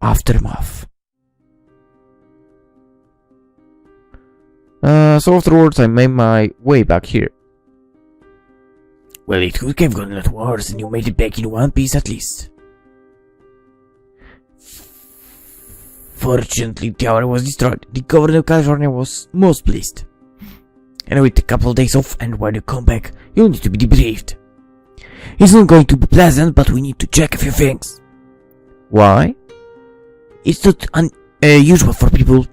aftermath. So afterwards I made my way back here. Well, it could have gone a lot worse, and you made it back in one piece at least. Fortunately, the tower was destroyed. The governor of California was most pleased. And with a couple of days off, and when you come back, you'll need to be debriefed. It's not going to be pleasant, but we need to check a few things. Why? It's not unusual for people,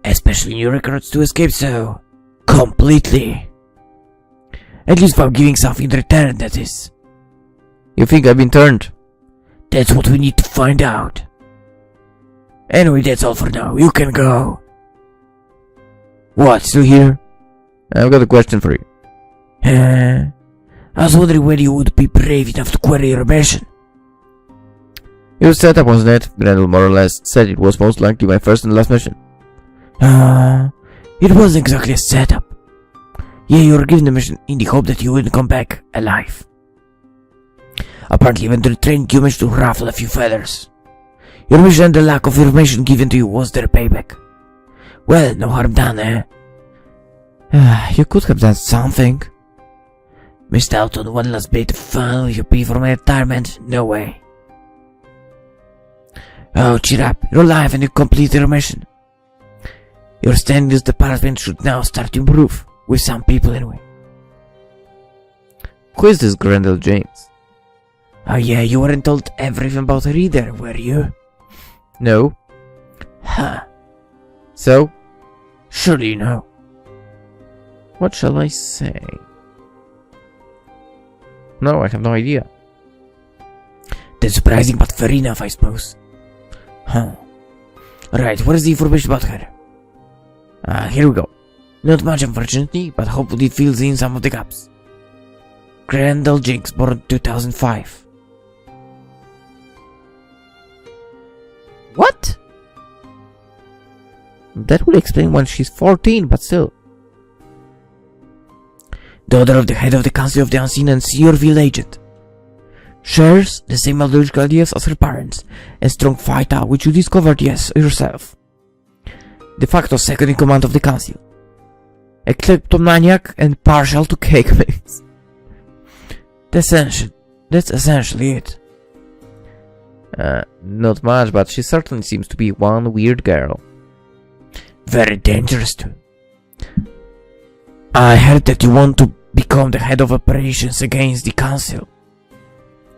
especially new records, to escape so completely. At least without giving something in return, that is. You think I've been turned? That's what we need to find out. Anyway, that's all for now. You can go. What, still here? I've got a question for you. I was wondering whether you would be brave enough to query your mission. Your setup was that Grendel more or less said it was most likely my first and last mission. It wasn't exactly a setup. Yeah, you were given the mission in the hope that you wouldn't come back alive. Apparently, even the training you managed to ruffle a few feathers. Your mission and the lack of information given to you was their payback. Well, no harm done, eh? You could have done something. Missed out on one last bit of fun with your pay for my retirement? No way. Oh, cheer up. You're alive and you completed your mission. Your standing in this department should now start to improve. With some people, anyway. Who is this Grendel Jinx? Oh yeah, you weren't told everything about her either, were you? No. Huh. So? Surely you know. What shall I say? No, I have no idea. That's surprising, but fair enough, I suppose. Huh. Right, what is the information about her? Here we go. Not much, unfortunately, but hopefully it fills in some of the gaps. Grendel Jinx, born 2005. What? That would explain when she's 14, but still. Daughter of the head of the Council of the Unseen and senior field agent. Shares the same ideological ideas as her parents, and strong fighter which you discovered yourself. De facto second in command of the Council. A kleptomaniac and partial to cake mix. That's essentially it. Not much, but she certainly seems to be one weird girl. Very dangerous too. I heard that you want to become the head of operations against the Council.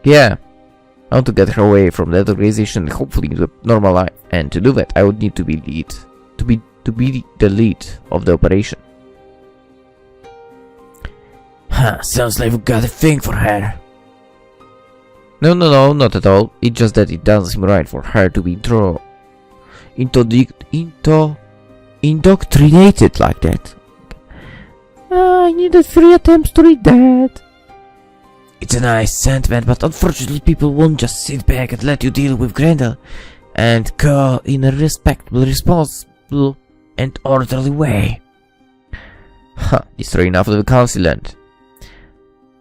Yeah. I want to get her away from that organization and hopefully into a normal life. And to do that, I would need to be lead. To be the lead of the operation. Sounds like you've got a thing for her. No, not at all. It's just that it doesn't seem right for her to be indoctrinated like that. I needed 3 attempts to read that. It's a nice sentiment, but unfortunately people won't just sit back and let you deal with Grendel and go in a respectable, responsible and orderly way. Destroy enough of the Council land.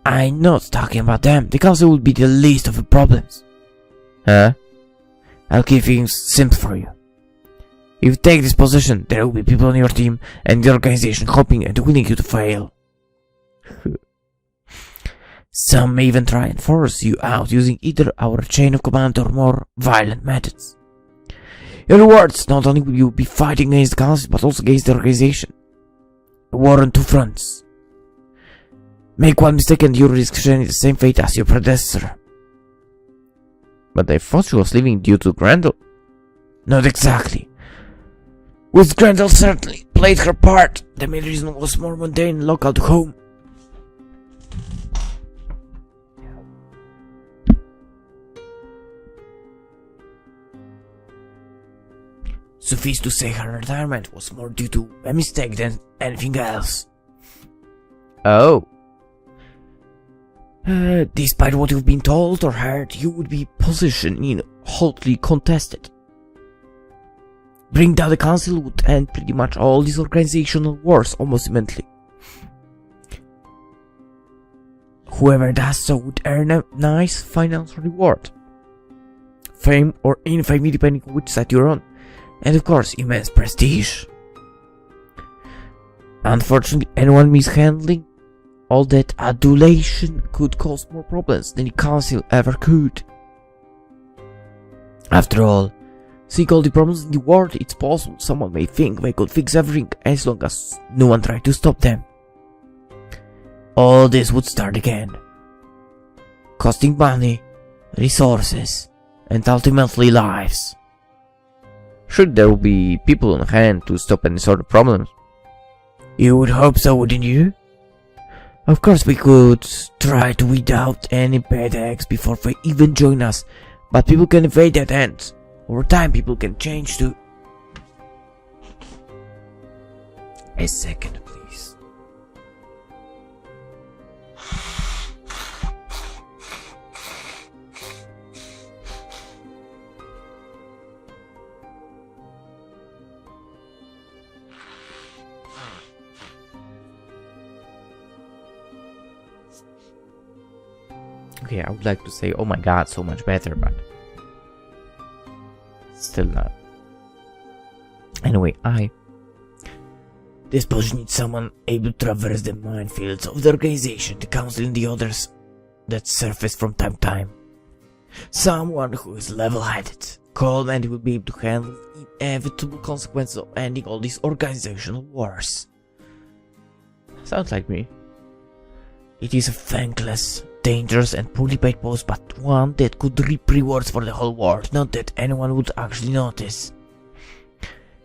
I'm not talking about them. The Council will be the least of the problems. Huh? I'll keep things simple for you. If you take this position, there will be people on your team and the organization hoping and willing you to fail. Some may even try and force you out using either our chain of command or more violent methods. Your rewards, not only will you be fighting against the Council, but also against the organization. A war on 2 fronts. Make one mistake and you risk sharing the same fate as your predecessor. But I thought she was leaving due to Grendel. Not exactly. With Grendel certainly played her part, the main reason was more mundane and local to home. Suffice to say her retirement was more due to a mistake than anything else. Oh. Despite what you've been told or heard, you would be positioned in hotly contested. Bring down the Council would end pretty much all these organizational wars almost immediately. Whoever does so would earn a nice financial reward. fame or infamy depending on which side you're on, and of course immense prestige. Unfortunately, anyone mishandling all that adulation could cause more problems than the council ever could. After all, seeing all the problems in the world, it's possible someone may think they could fix everything as long as no one tried to stop them. All this would start again, costing money, resources, and ultimately lives. Should there be people on hand to stop any sort of problems? You would hope so, wouldn't you? Of course we could try to weed out any bad eggs before they even join us, but people can evade that end. Over time people can change too. A second, please. Okay, I would like to say, oh my god, so much better, but still not. Anyway, This post needs someone able to traverse the minefields of the organization, the council and the others that surface from time to time. Someone who is level-headed, calm, and will be able to handle the inevitable consequences of ending all these organizational wars. sounds like me. It is a thankless, dangerous and poorly paid post, but one that could reap rewards for the whole world, not that anyone would actually notice.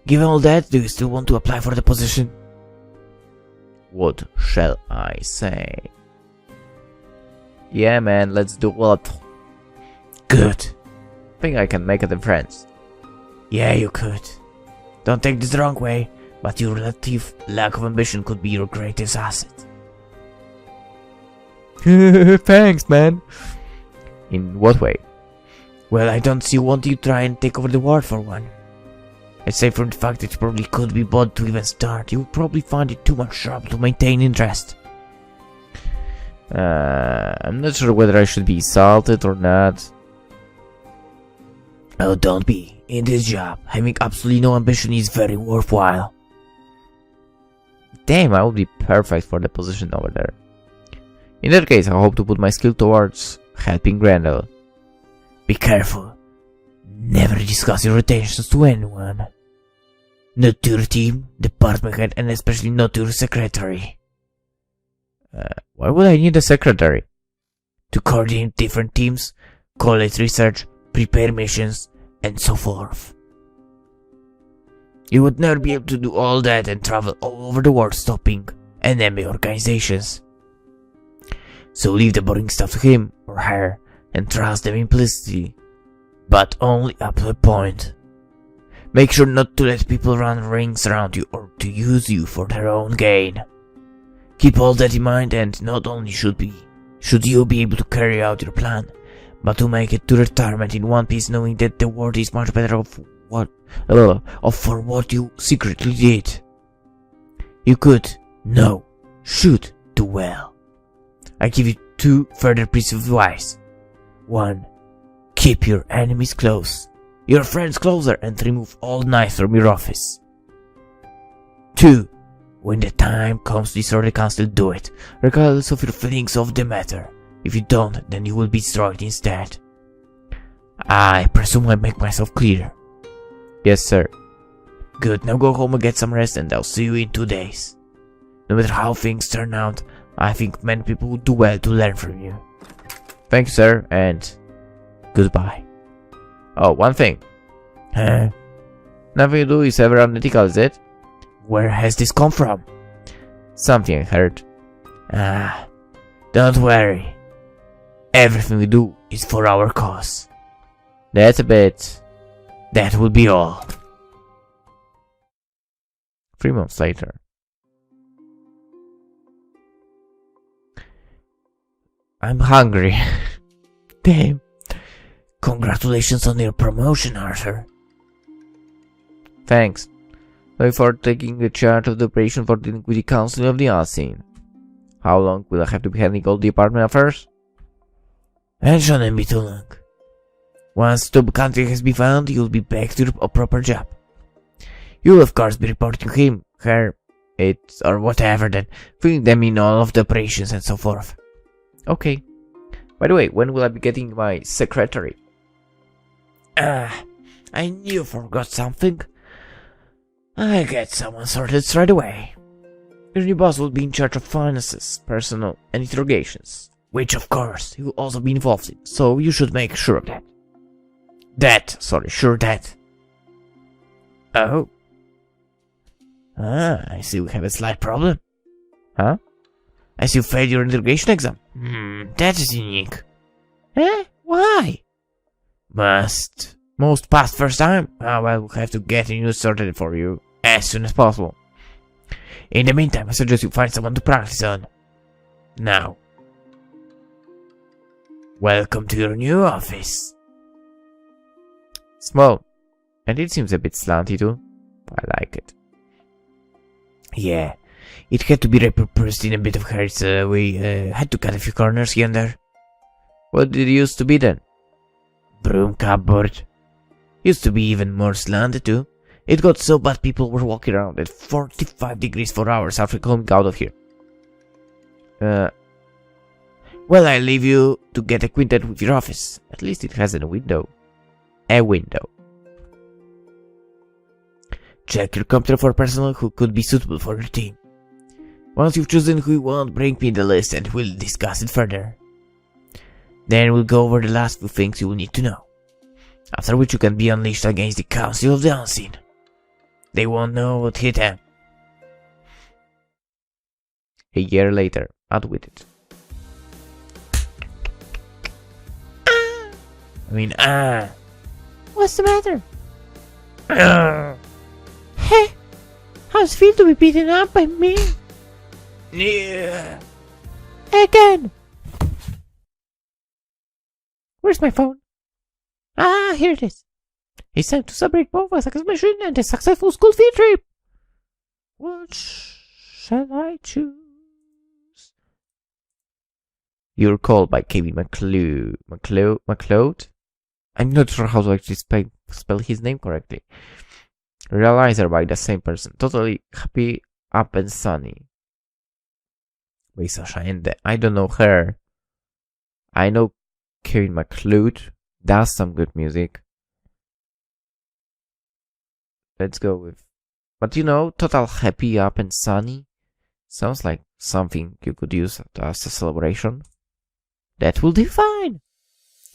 Given all that, do you still want to apply for the position? What shall I say? Yeah man, let's do it. Good. Think I can make a difference. Yeah, you could. Don't take this the wrong way, but your relative lack of ambition could be your greatest asset. Thanks man. In what way? Well, I don't see you wanting to try and take over the world for one. Aside from the fact that you probably could be bothered to even start, you would probably find it too much trouble to maintain interest. I'm not sure whether I should be salted or not. Oh, don't be. In this job, having absolutely no ambition is very worthwhile. Damn, I would be perfect for the position over there. In that case, I hope to put my skill towards helping Grendel. Be careful. Never discuss your intentions to anyone. Not to your team, department head, and especially not to your secretary. Why would I need a secretary? To coordinate different teams, collect research, prepare missions, and so forth. You would never be able to do all that and travel all over the world stopping enemy organizations. So leave the boring stuff to him or her and trust them implicitly, but only up to a point. Make sure not to let people run rings around you or to use you for their own gain. Keep all that in mind, and not only should you be able to carry out your plan, but to make it to retirement in one piece, knowing that the world is much better off for what you secretly did. You could, no, should do well. I give you 2 further pieces of advice. 1. Keep your enemies close, your friends closer, and remove all knives from your office. 2. When the time comes to destroy the council, do it, regardless of your feelings of the matter. If you don't, then you will be destroyed instead. I presume I make myself clear. Yes, sir. Good, now go home and get some rest, and I'll see you in 2 days. No matter how things turn out, I think many people would do well to learn from you. Thank you, sir, and goodbye. Oh, one thing. Huh? Nothing you do is ever unethical, is it? Where has this come from? Something I heard. Don't worry. Everything we do is for our cause. That's a bit. That will be all. 3 months later. I'm hungry. Damn. Congratulations on your promotion, Arthur. Thanks. Looking forward to taking the charge of the operation for dealing with the Council of the Unseen. How long will I have to be handling all the apartment affairs? It shouldn't be too long. Once the country has been found, you'll be back to a proper job. You'll of course be reporting him, her, it, or whatever, then filling them in all of the operations and so forth. Okay. By the way, when will I be getting my secretary? I knew you forgot something. I'll get someone sorted straight away. Your new boss will be in charge of finances, personnel, and interrogations, which of course he will also be involved in, so you should make sure of that. Sure that. Oh. I see we have a slight problem. Huh? I see you failed your interrogation exam. That is unique. Why? Most passed first time? Well, we'll have to get a new sorted for you as soon as possible. In the meantime, I suggest you find someone to practice on. Now. Welcome to your new office. Small. And it seems a bit slanty too. I like it. Yeah. It had to be repurposed in a bit of hurry, so we had to cut a few corners here and there. What did it used to be then? Broom cupboard. Used to be even more slanted too. It got so bad people were walking around at 45 degrees for hours after coming out of here. Well, I leave you to get acquainted with your office. At least it has a window. A window. Check your computer for personnel who could be suitable for your team. Once you've chosen who you want, bring me the list and we'll discuss it further. Then we'll go over the last few things you will need to know. After which you can be unleashed against the Council of the Unseen. They won't know what hit them. A year later, out with it. What's the matter? Hey, how's it feel to be beaten up by me? Yeah. Again. Where's my phone? Here it is. It's time to celebrate both a successful mission and a successful school field trip. What shall I choose? You're called by Kevin McLeod? I'm not sure how to actually spell his name correctly. Realizer by the same person. Totally happy, up and sunny. By Sasha and I don't know her. I know Kevin McLeod does some good music. Let's go with... But you know, total happy, up and sunny sounds like something you could use as a celebration. That will do fine.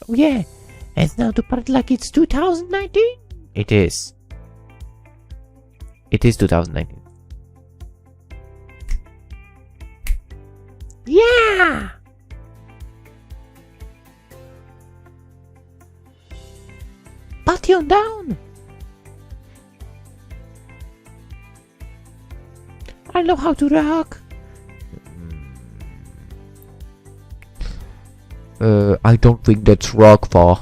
Oh yeah, and now to party like it's 2019. It is. It is 2019. Yeah! Party on down! I know how to rock. I don't think that's rock for.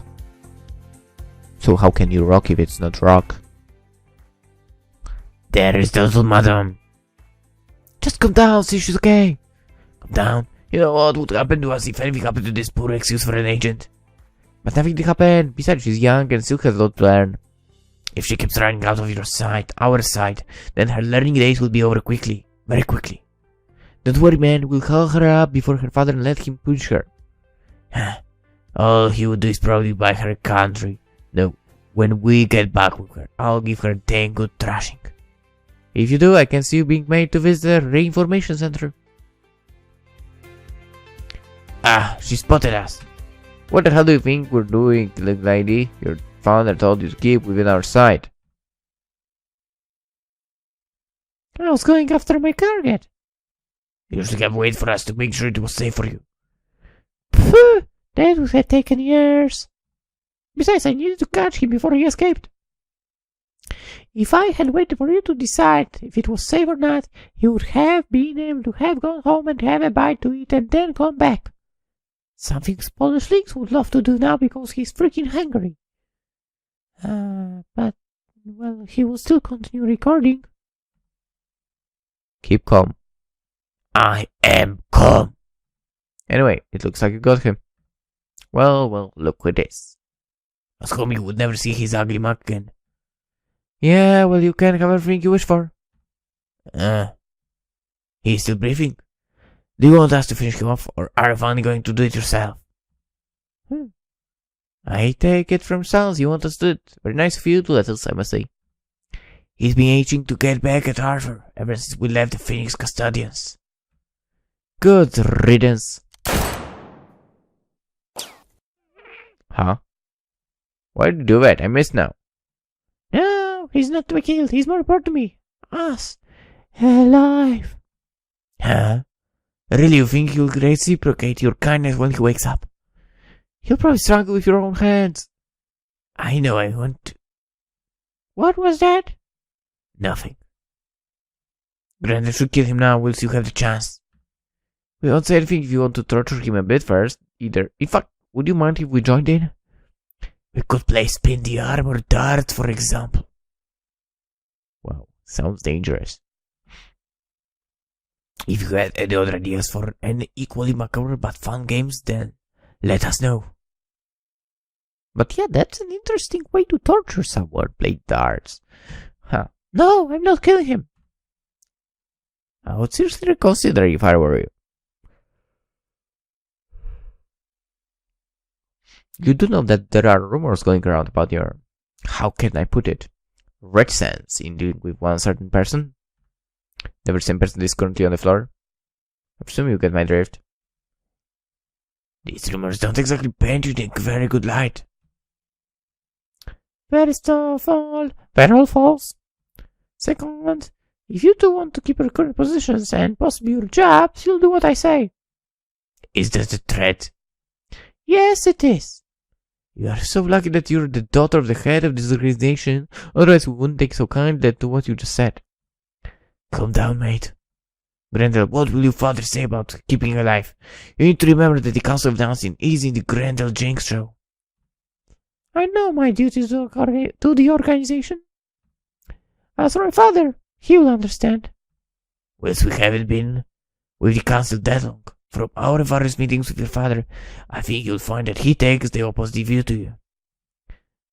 So how can you rock if it's not rock? There is the little madam. Just come down, see she's okay. Come down. You know what would happen to us if anything happened to this poor excuse for an agent? But nothing did happen. Besides, she's young and still has a lot to learn. If she keeps running out of your sight, our sight, then her learning days will be over quickly. Very quickly. Don't worry, man. We'll call her up before her father and let him push her. All he would do is probably buy her a country. No, when we get back with her, I'll give her a dang good thrashing. If you do, I can see you being made to visit the reinformation center. She spotted us. What the hell do you think we're doing, little lady? Your father told you to keep within our sight. I was going after my target. You should have waited for us to make sure it was safe for you. Phew, that would have taken years. Besides, I needed to catch him before he escaped. If I had waited for you to decide if it was safe or not, he would have been able to have gone home and have a bite to eat and then come back. Something PolishLynx would love to do now because he's freaking hungry. But, well, he will still continue recording. Keep calm. I am calm. Anyway, it looks like you got him. Well, look at this. As homie would never see his ugly mug again. Yeah, well, you can have everything you wish for. He's still breathing. Do you want us to finish him off, or are you finally going to do it yourself? I take it from sounds you want us to do it. Very nice of you to let us, I must say. He's been itching to get back at Arthur ever since we left the Phoenix Custodians. Good riddance. Huh? Why did you do that? I missed now. No, he's not to be killed. He's more important to me. Us. Alive. Huh? Really, you think you'll reciprocate your kindness when he wakes up? He'll probably strangle with your own hands. I know I want to. What was that? Nothing. Grendel should kill him now whilst you have the chance. We won't say anything if you want to torture him a bit first, either. In fact, would you mind if we joined in? We could play spin the armor dart, for example. Wow, sounds dangerous. If you had any other ideas for any equally macabre but fun games, then let us know. But yeah, that's an interesting way to torture someone, play darts. Huh. No, I'm not killing him. I would seriously reconsider if I were you. You do know that there are rumors going around about your, how can I put it, reticence in dealing with one certain person? The very same person that is currently on the floor? I presume you get my drift. These rumors don't exactly paint you in a very good light. First of all, they're all false. Second, if you do want to keep your current positions and possibly your jobs, you'll do what I say. Is that a threat? Yes, it is. You are so lucky that you're the daughter of the head of this organization, otherwise we wouldn't take so kindly to what you just said. Calm down, mate. Grendel, what will your father say about keeping alive? You need to remember that the Council of Dancing is in the Grendel Jinx show. I know my duties to the organization. As for my father, he will understand. Whilst we haven't been with the council that long, from our various meetings with your father, I think you'll find that he takes the opposite view to you.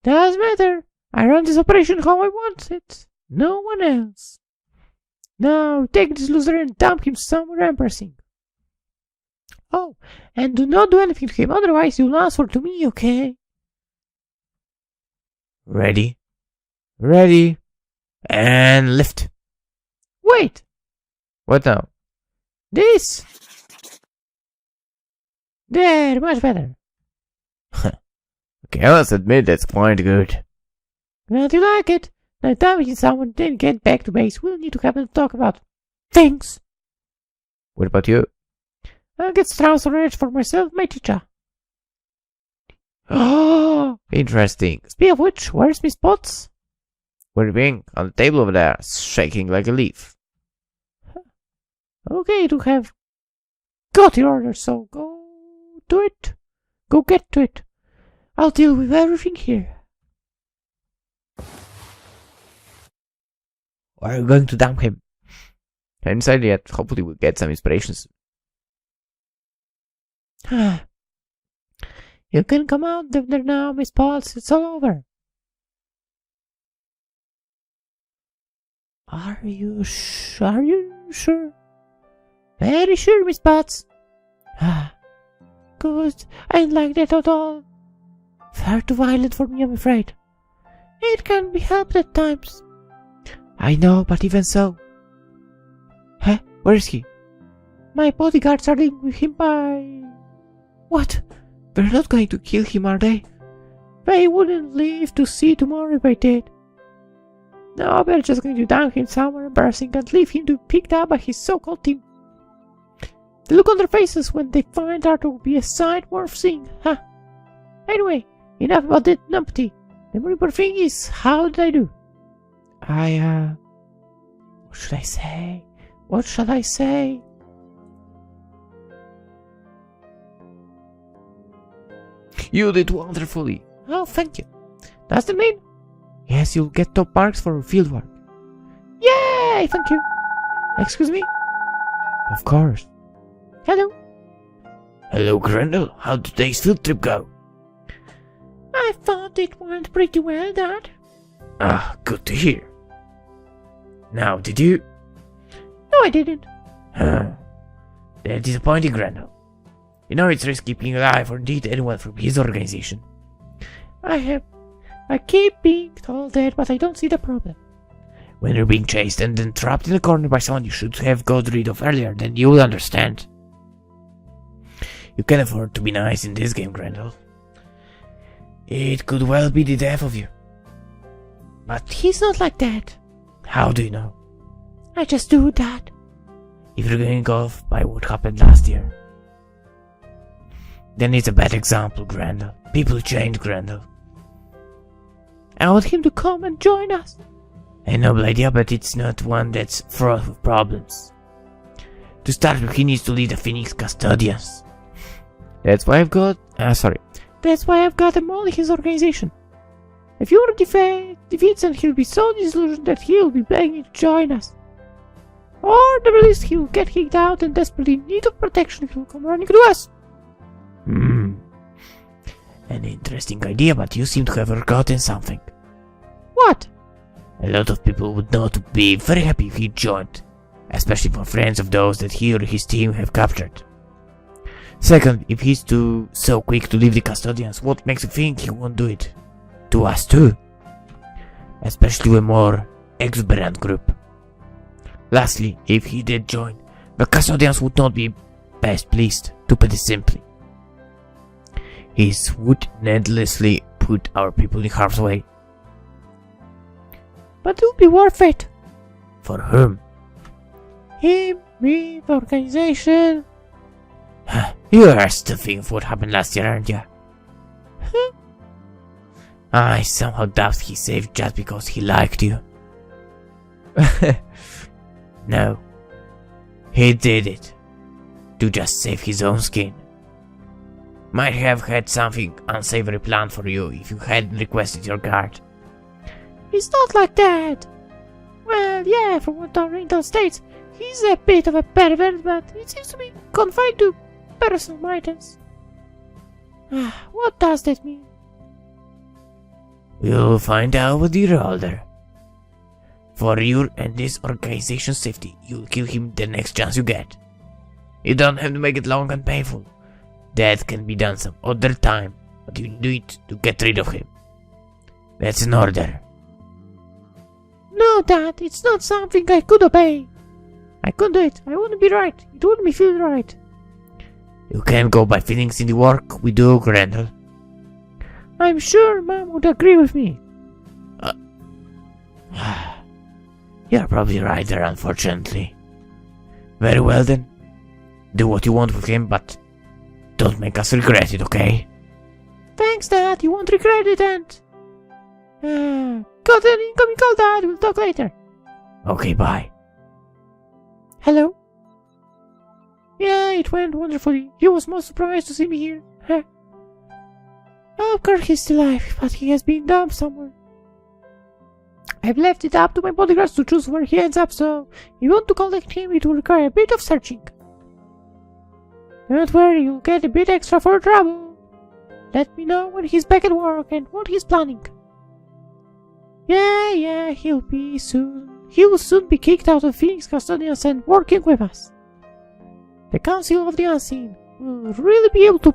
Doesn't matter. I run this operation how I want it. No one else. Now take this loser and dump him somewhere embarrassing. Oh, and do not do anything to him, otherwise you'll answer to me, okay? Ready? Ready. And lift. Wait. What now? This. There, much better. Okay, I must admit that's quite good. Glad you like it. Now dumping someone, then get back to base. We'll need to have a talk about things. What about you? I'll get transferred for myself, my teacher. Oh, interesting. Speaking of which, where's Miss Potts? Where are you being? On the table over there, shaking like a leaf. Okay, to have got your order, so go do it. Go get to it. I'll deal with everything here. Or are you going to dump him? I haven't decided yet. Hopefully we'll get some inspirations. You can come out there now, Miss Potts. It's all over. Are you sure? Very sure, Miss Potts. Good. I ain't like that at all. Far too violent for me, I'm afraid. It can be helped at times. I know, but even so. Huh? Where is he? My bodyguards are dealing with him by... What? They're not going to kill him, are they? They wouldn't live to see tomorrow if they did. No, they're just going to dump him somewhere embarrassing and leave him to be picked up by his so-called team. The look on their faces when they find Arthur will be a sight worth seeing, huh? Anyway, enough about that numpty. The more important thing is, how did I do? What should I say? What shall I say? You did wonderfully. Oh, thank you. Does that mean? Yes, you'll get top marks for fieldwork. Yay! Thank you. Excuse me? Of course. Hello. Hello, Grendel. How did today's field trip go? I thought thought it went pretty well, Dad. Ah, good to hear. Now, did you? No, I didn't. Huh. That's disappointing, Grendel. You know it's risky being alive or indeed anyone from his organization. I keep being told that, but I don't see the problem. When you're being chased and then trapped in a corner by someone you should have got rid of earlier, then you'll understand. You can afford to be nice in this game, Grendel. It could well be the death of you. But he's not like that. How do you know? I just do, Dad. If you're going off by what happened last year, then it's a bad example, Grendel. People change, Grendel. I want him to come and join us. A noble idea, but it's not one that's fraught with problems. To start with, he needs to lead the Phoenix Custodians. That's why I've got... That's why I've got him all in his organization. If you defeats him, he'll be so disillusioned that he'll be begging to join us. Or at the least, he'll get kicked out and desperately in need of protection, he'll come running to us. An interesting idea, but you seem to have forgotten something. What? A lot of people would not be very happy if he joined, especially for friends of those that he or his team have captured. Second, if he's so quick to leave the Custodians, what makes you think he won't do it to us too? Especially a more exuberant group. Lastly, if he did join, the Custodians would not be best pleased, to put it simply. He would needlessly put our people in harm's way. But it'll be worth it. For whom? Him, me, the organization. You are still thinking of what happened last year, aren't you? I somehow doubt he saved just because he liked you. No. He did it to just save his own skin. Might have had something unsavory planned for you if you hadn't requested your guard. He's not like that. Well, yeah, from what Grendel states, he's a bit of a pervert, but it seems to be confined to personal matters. What does that mean? You'll find out with you're older. For your and this organization's safety, you'll kill him the next chance you get. You don't have to make it long and painful. That can be done some other time, but you need to get rid of him. That's an order. No, Dad, it's not something I could obey. I couldn't do it. I wouldn't be right. It wouldn't feel right. You can't go by feelings in the work we do, Grendel. I'm sure Mom would agree with me. You're probably right there, unfortunately. Very well then. Do what you want with him, but don't make us regret it, okay? Thanks, Dad. You won't regret it, and... got an incoming call, Dad. We'll talk later. Okay, bye. Hello? Yeah, it went wonderfully. He was most surprised to see me here. Of course he's still alive, but he has been dumped somewhere. I've left it up to my bodyguards to choose where he ends up, so if you want to collect him, it will require a bit of searching. Don't worry, you'll get a bit extra for trouble. Let me know when he's back at work and what he's planning. Yeah, he'll soon be kicked out of Phoenix Custodians and working with us. The Council of the Unseen will really be able to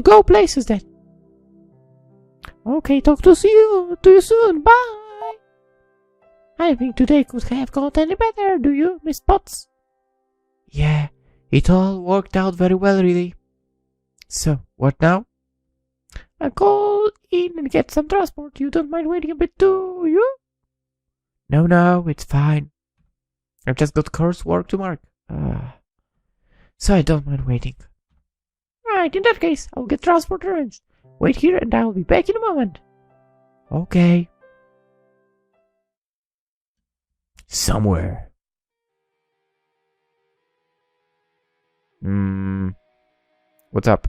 go places then. Okay, talk to you soon. Bye. I think today could have got any better, do you, Miss Potts? Yeah, it all worked out very well, really. So, what now? I'll go in and get some transport. You don't mind waiting a bit, do you? No, it's fine. I've just got coursework to mark. So I don't mind waiting. Right, in that case, I'll get transport arranged. Wait here and I'll be back in a moment. Okay. Somewhere. What's up?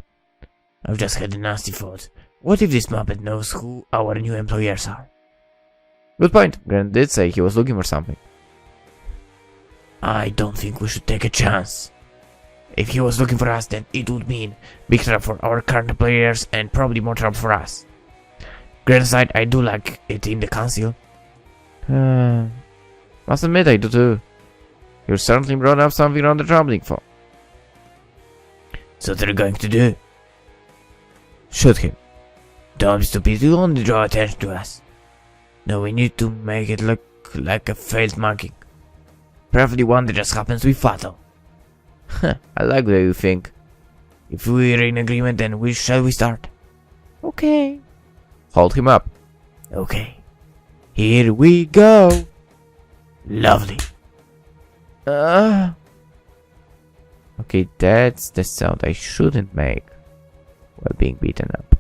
I've just had a nasty thought. What if this Muppet knows who our new employers are? Good point. Grant did say he was looking for something. I don't think we should take a chance. If he was looking for us, then it would mean big trouble for our current players and probably more trouble for us. Grand side, I do like it in the council. Must admit I do too. You certainly brought up something rather troubling for. So they're going to do? Shoot him. Don't be stupid, you only draw attention to us. No, we need to make it look like a failed marking. Preferably one that just happens to be fatal. I like the way you think. If we're in agreement, then shall we start? Okay. Hold him up. Okay. Here we go. Lovely. Okay, that's the sound I shouldn't make while being beaten up.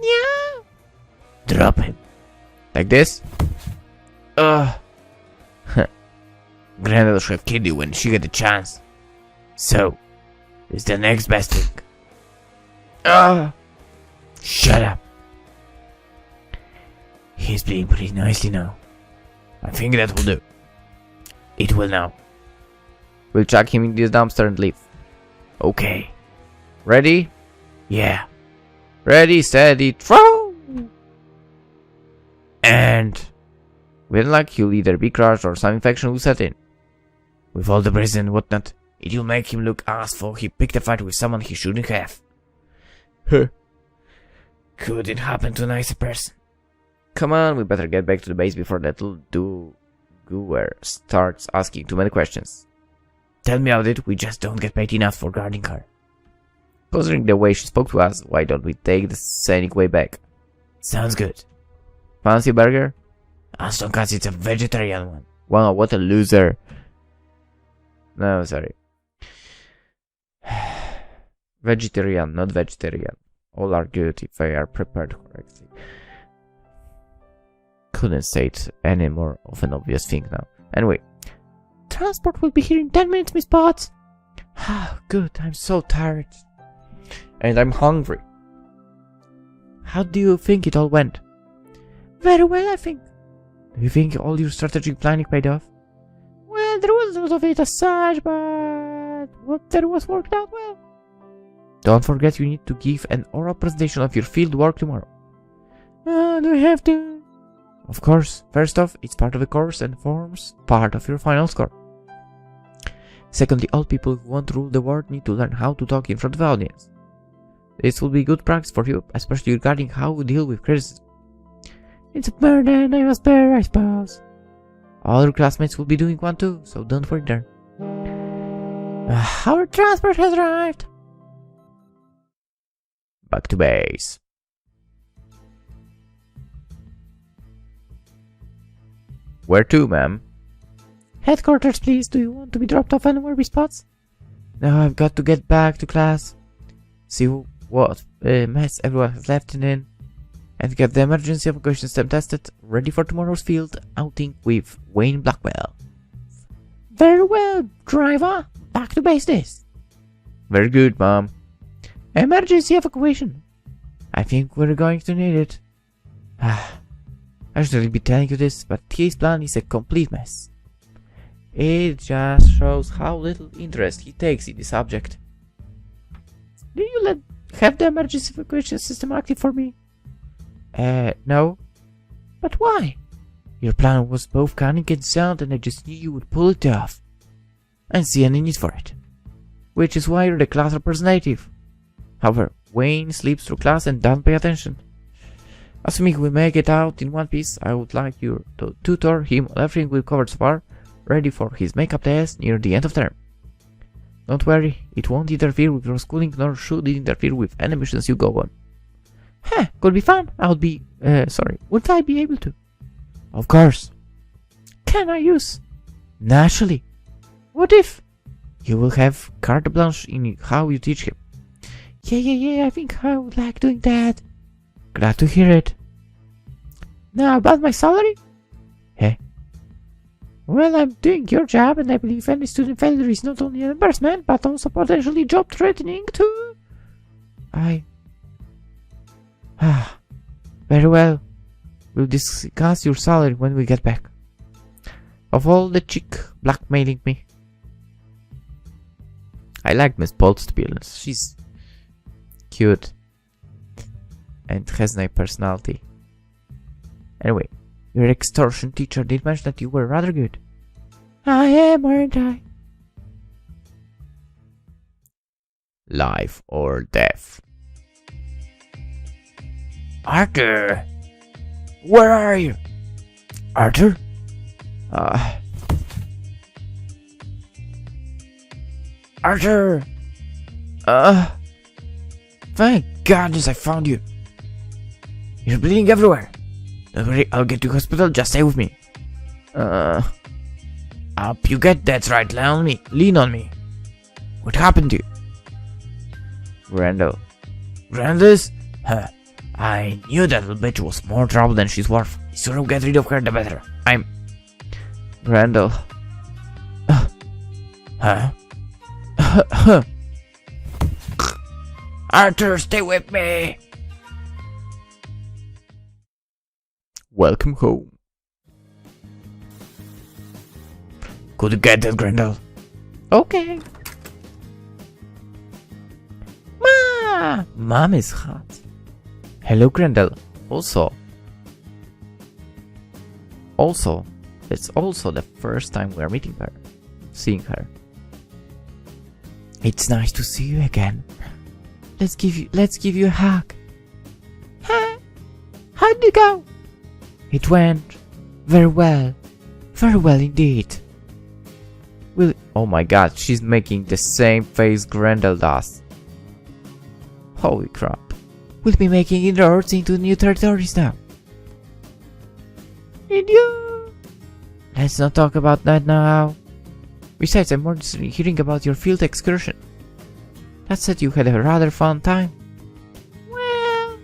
Yeah. Drop him. Like this? Grendel should have killed you when she got the chance. So, it's the next best thing. Shut up. He's playing pretty nicely now. I think that will do. It will now. We'll chuck him in this dumpster and leave. Okay. Ready? Yeah. Ready, steady, throw! And when luck, he'll either be crushed or some infection will set in. with all the brains and whatnot, it'll make him look asshole he picked a fight with someone he shouldn't have. Couldn't happen to a nicer person. Come on, we better get back to the base before that little gooer starts asking too many questions. Tell me about it, we just don't get paid enough for guarding her. Considering the way she spoke to us, why don't we take the scenic way back? Sounds good. Fancy a burger? As long as it's a vegetarian one. Wow, what a loser. No, sorry. Vegetarian, not vegetarian. All are good if they are prepared correctly. Couldn't say it any more of an obvious thing now. Anyway. Transport will be here in 10 minutes, Miss Potts. Good, I'm so tired. And I'm hungry. How do you think it all went? Very well, I think. Do you think all your strategic planning paid off? Well, there was a lot of it aside, but what there was worked out well. Don't forget you need to give an oral presentation of your field work tomorrow. Do I have to? Of course. First off, it's part of the course and forms part of your final score. Secondly, all people who want to rule the world need to learn how to talk in front of the audience. This will be good practice for you, especially regarding how we deal with criticism. It's a burden I must bear, I suppose. All your classmates will be doing one too, so don't worry there. Our transport has arrived. Back to base. Where to, ma'am? Headquarters, please. Do you want to be dropped off anywhere with spots? No, I've got to get back to class. See what mess everyone has left in, and get the emergency evacuation system tested, ready for tomorrow's field outing with Wayne Blackwell. Very well, driver. Back to base this. Very good, Mom. Emergency evacuation. I think we're going to need it. I shouldn't be telling you this, but his plan is a complete mess. It just shows how little interest he takes in the subject. Did you have the emergency evacuation system active for me? No. But why? Your plan was both cunning and sound, and I just knew you would pull it off. And see any need for it. Which is why you're the class representative. However, Wayne sleeps through class and doesn't pay attention. Assuming we make it out in one piece, I would like you to tutor him on everything we've covered so far, ready for his makeup test near the end of term. Don't worry, it won't interfere with your schooling, nor should it interfere with any missions you go on. Could be fun. Would I be able to? Of course. Can I use? Naturally. What if? You will have carte blanche in how you teach him. Yeah, I think I would like doing that. Glad to hear it. Now about my salary? Well, I'm doing your job, and I believe any student failure is not only an embarrassment, but also potentially job-threatening too. Very well. We'll discuss your salary when we get back. Of all the chick blackmailing me. I like Miss Bolt, to be honest. She's cute and has nice personality. Anyway, your extortion teacher did mention that you were rather good. I am, aren't I? Life or death. Arthur! Where are you? Arthur? Arthur! Thank goodness I found you. You're bleeding everywhere. Don't worry, I'll get to the hospital, just stay with me. Up you get, that's right, lean on me. What happened to you? Grendel. Grandis? Huh. I knew that little bitch was more trouble than she's worth. The sooner we get rid of her, the better. Grendel. Huh? Arthur, stay with me! Welcome home. Could you get that, Grendel? Okay. Mom is hot. Hello, Grendel. Also, it's also the first time we're seeing her. It's nice to see you again. Let's give you a hug. Huh? How'd it go? It went very well indeed. Oh my god, she's making the same face Grendel does. Holy crap. We'll be making inroads into new territories now. Did you? Let's not talk about that now. Besides, I'm more interested in hearing about your field excursion. That said, you had a rather fun time. Well...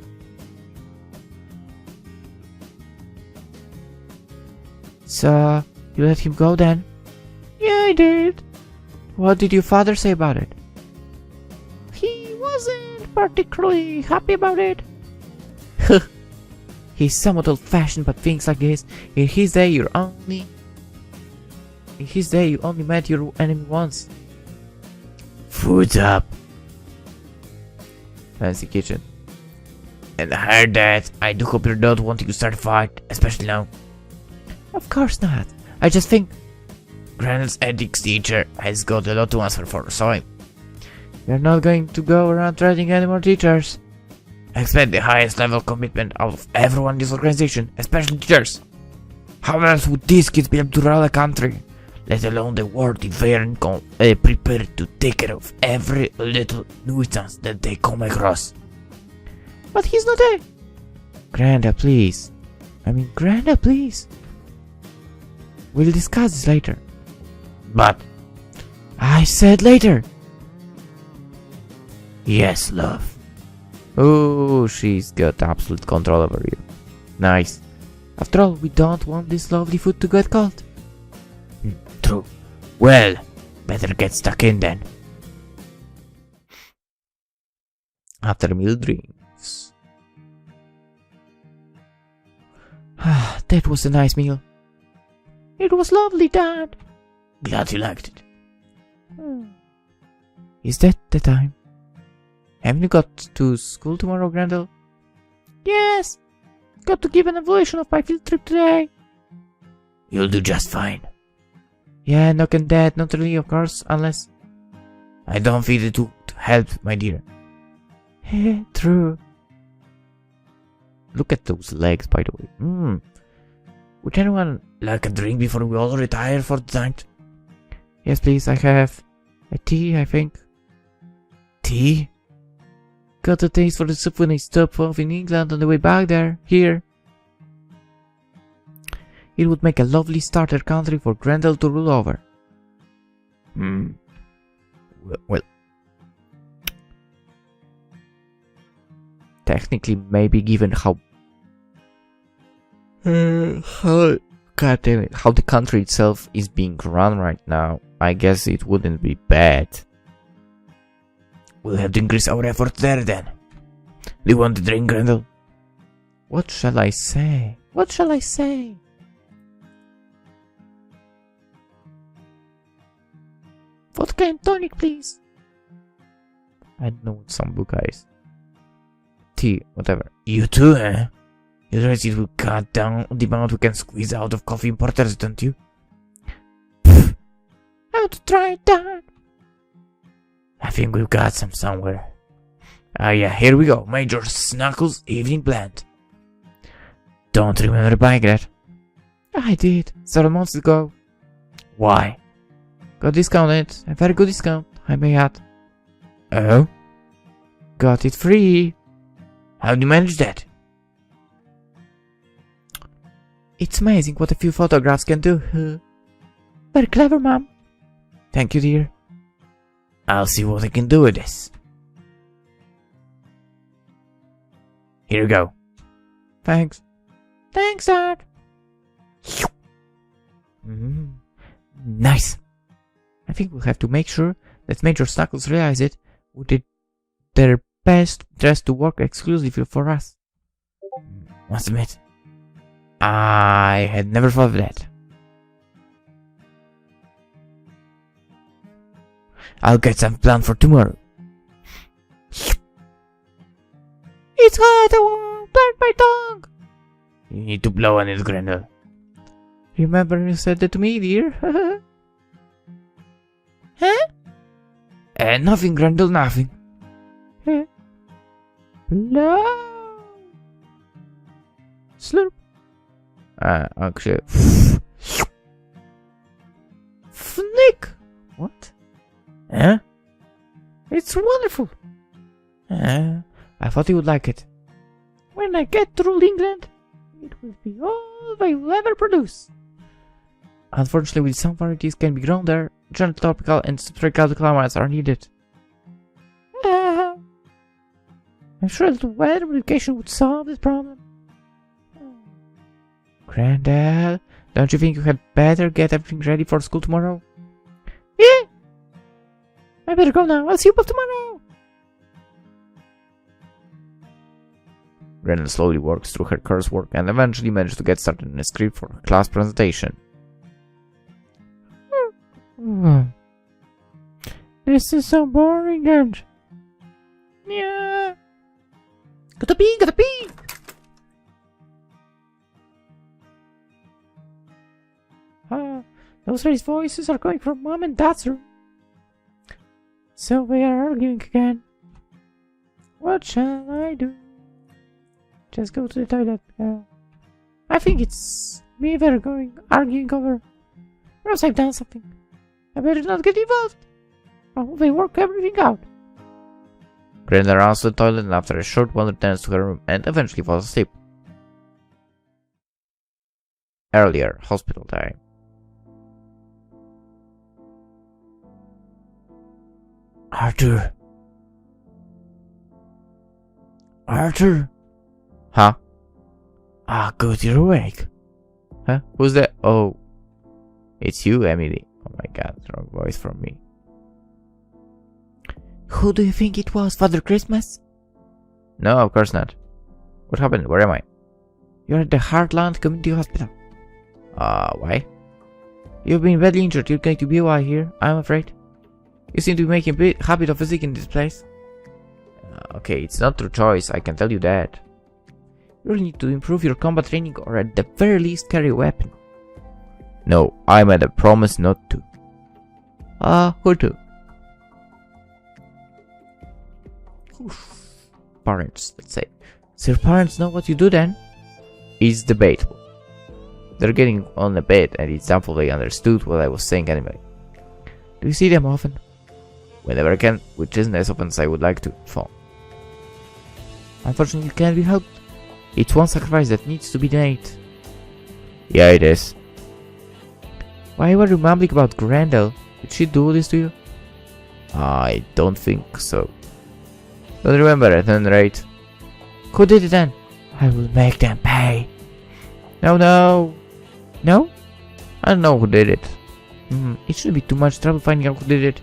So, you let him go then? Yeah, I did. What did your father say about it? He wasn't particularly happy about it. He's somewhat old-fashioned, but things like this, in his day you only met your enemy once. Food's up. Fancy kitchen. And I heard that. I do hope you're not wanting to start a fight, especially now. Of course not. I just think Grendel's ethics teacher has got a lot to answer for, so we're not going to go around threatening any more teachers. I expect the highest level commitment out of everyone in this organization, especially teachers. How else would these kids be able to run a country? Let alone the world if they aren't prepared to take care of every little nuisance that they come across. But he's not there. Grendel, please. We'll discuss this later. But... I said later. Yes, love. Oh, she's got absolute control over you. Nice. After all, we don't want this lovely food to get cold. True. Well, better get stuck in then. After meal drinks. That was a nice meal. It was lovely, Dad. Glad you liked it. Is that the time? Haven't you got to school tomorrow, Grendel? Yes. Got to give an evaluation of my field trip today. You'll do just fine. Yeah, knock on that. Not really, of course, unless... I don't feel it to help, my dear. True. Look at those legs, by the way. Would anyone like a drink before we all retire for the night? Yes, please, I have a tea, I think. Tea? Got a taste for the soup when I stopped off in England on the way back there. Here. It would make a lovely starter country for Grendel to rule over. Well. Technically, maybe given how God damn it, how the country itself is being run right now, I guess it wouldn't be bad. We'll have to increase our efforts there then. Do you want a drink, Grendel? What shall I say? Vodka and tonic, please. I don't know, some blue guys. Tea, whatever. You too, eh? You realize it will cut down the amount we can squeeze out of coffee importers, don't you? How to try it down? I think we've got some somewhere. Ah yeah, here we go. Major Snuggles evening blend. Don't remember buying that. I did, several months ago. Why? Got discounted. A very good discount, I may add. Oh? Got it free. How'd you manage that? It's amazing what a few photographs can do. Very clever, Mom. Thank you, dear. I'll see what I can do with this. Here you go. Thanks. Thanks, Dad. Nice. I think we'll have to make sure that Major Snuggles realize it. We did their best just to work exclusively for us. Must admit, I had never thought of that. I'll get some plan for tomorrow. It's hot, I won't burn my tongue. You need to blow on it, Grendel. Remember you said that to me, dear? Huh? Nothing, Grendel, nothing. Blow. Slurp. Actually. Fnick. What? Huh? It's wonderful. I thought you would like it. When I get to rule England, it will be all I will ever produce. Unfortunately, some varieties can be grown there. Gentle tropical and subtropical climates are needed. I'm sure that weather modification would solve this problem. Grendel, don't you think you had better get everything ready for school tomorrow? Yeah! I better go now. I'll see you both tomorrow. Grendel slowly works through her coursework and eventually manages to get started in a script for her class presentation. This is so boring and... Yeah. Gotta pee! Those raised voices are coming from Mom and Dad's room. So we are arguing again. What shall I do? Just go to the toilet. I think it's me they're arguing over. Perhaps I've done something. I better not get involved. Oh, they work everything out. Grendel runs to the toilet and after a short wander turns to her room and eventually falls asleep. Earlier, hospital time. Arthur? Huh? Ah, good, you're awake. Huh? Who's that? Oh. It's you, Emily. Oh my god, wrong voice from me. Who do you think it was, Father Christmas? No, of course not. What happened? Where am I? You're at the Heartland Community Hospital. Why? You've been badly injured. You're going to be a while here, I'm afraid. You seem to be making a big habit of visiting this place. Okay, it's not through choice, I can tell you that. You really need to improve your combat training or at the very least carry a weapon. No, I made a promise not to. Who to? Parents, let's say. So your parents know what you do then? It's debatable. They're getting on a bit and it's doubtful they understood what I was saying anyway. Do you see them often? Whenever I can, which isn't as often as I would like to. Fall. Unfortunately, it can't be helped. It's one sacrifice that needs to be made. Yeah, it is. Why were you mumbling about Grendel? Did she do this to you? I don't think so. Don't remember at any rate. Who did it then? I will make them pay. No. No? I don't know who did it. It shouldn't be too much trouble finding out who did it.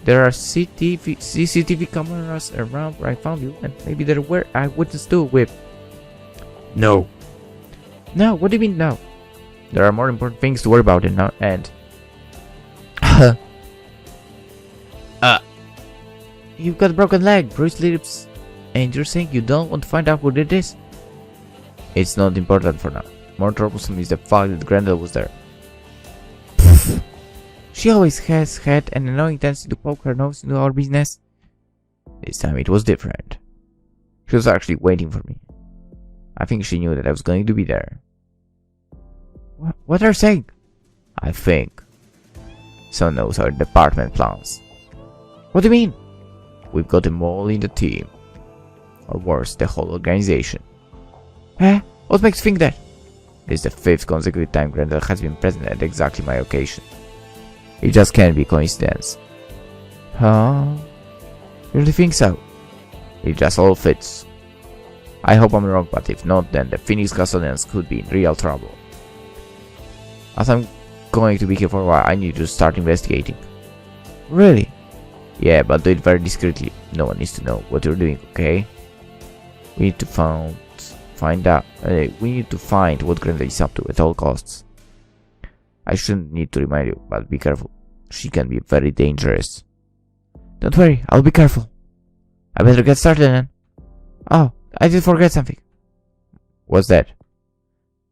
There are CCTV cameras around where I found you, and maybe there were eyewitnesses too with... No. No, what do you mean no? There are more important things to worry about now, and... You've got a broken leg, bruised lips, and you're saying you don't want to find out who did this? It's not important for now. More troublesome is the fact that Grendel was there. She always has had an annoying tendency to poke her nose into our business. This time it was different. She was actually waiting for me. I think she knew that I was going to be there. What are you saying? I think. Someone knows our department plans. What do you mean? We've got them all in the team. Or worse, the whole organization. Eh? What makes you think that? This is the 5th consecutive time Grendel has been present at exactly my occasion. It just can't be coincidence. Huh? You really think so? It just all fits. I hope I'm wrong, but if not, then the Phoenix Custodians could be in real trouble. As I'm going to be here for a while, I need to start investigating. Really? Yeah, but do it very discreetly. No one needs to know what you're doing, okay? We need to find what Grendel is up to at all costs. I shouldn't need to remind you, but be careful. She can be very dangerous. Don't worry, I'll be careful. I better get started then. Oh, I did forget something. What's that?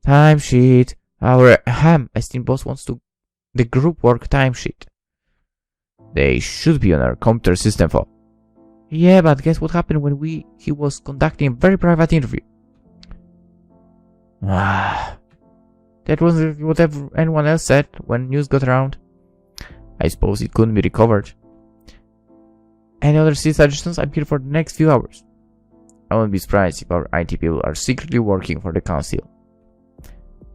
Timesheet. Our esteemed boss wants the group work timesheet. They should be on our computer system file. Yeah, but guess what happened when he was conducting a very private interview? That wasn't what anyone else said when news got around. I suppose it couldn't be recovered. Any other suggestions? I'm here for the next few hours. I won't be surprised if our IT people are secretly working for the council.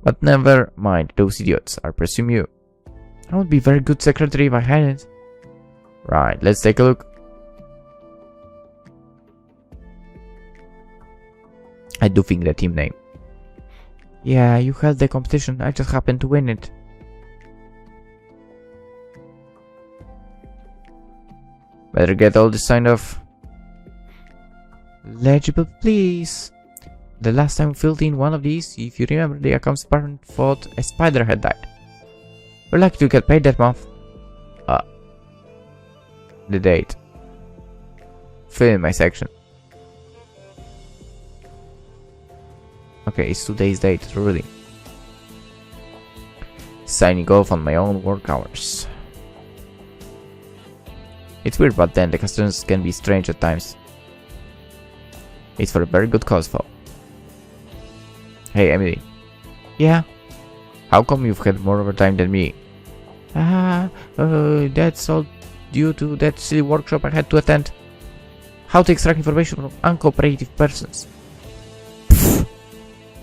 But never mind, those idiots, I presume you. I would be a very good secretary if I hadn't. Right, let's take a look. I do think the team name. Yeah, you held the competition, I just happened to win it. Better get all this signed off. Legible, please. The last time we filled in one of these, if you remember, the accounts department thought a spider had died. We're lucky to get paid that month. The date. Fill in my section. Okay, it's today's date, really. Signing off on my own work hours. It's weird, but then the customers can be strange at times. It's for a very good cause, though. Hey, Emily. Yeah? How come you've had more overtime than me? That's all due to that silly workshop I had to attend. How to extract information from uncooperative persons. Pfft.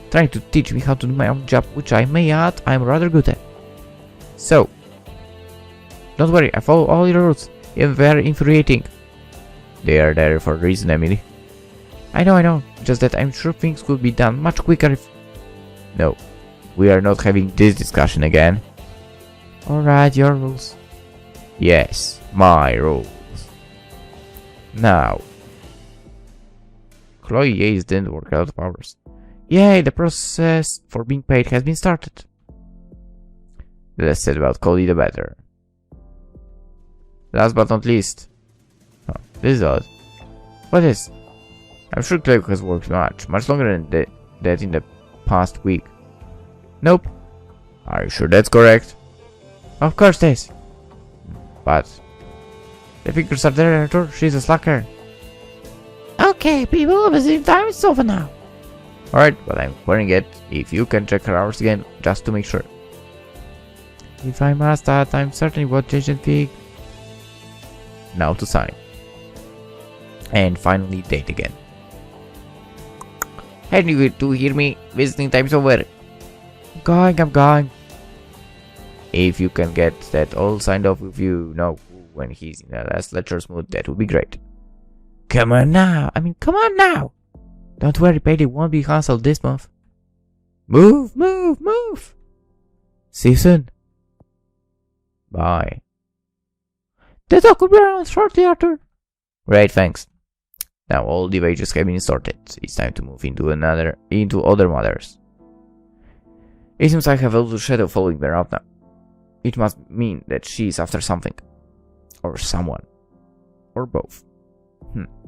Trying to teach me how to do my own job, which I may add, I'm rather good at. So, don't worry, I follow all your rules, even very infuriating. They are there for a reason, Emily. I know, just that I'm sure things could be done much quicker if... No, we are not having this discussion again. Alright, your rules. Yes, my rules. Now. Chloe Yates didn't work out of hours. Yay, the process for being paid has been started. The less said about Cody, the better. Last but not least. Oh, this is odd. What is? I'm sure Chloe has worked much longer than that in the past week. Nope. Are you sure that's correct? Of course it is. But the figures are there, Arthur. She's a slacker. Okay, people, visiting time is over now. Alright, but I'm querying it. If you can check her hours again, just to make sure. If I must add, I'm certainly what Agent Pig. Now to sign. And finally date again. Hey, you do hear me? Visiting time's over. I'm going. If you can get that all signed off with you know when he's in a less lecherous mood, that would be great. Come on now. Don't worry, payday won't be cancelled this month. Move. See you soon. Bye. The dog will be around shortly, Arthur. Great, thanks. Now all the wages have been sorted. It's time to move into other matters. It seems I have a little shadow following me around now. It must mean that she is after something. Or someone. Or both. Hmm.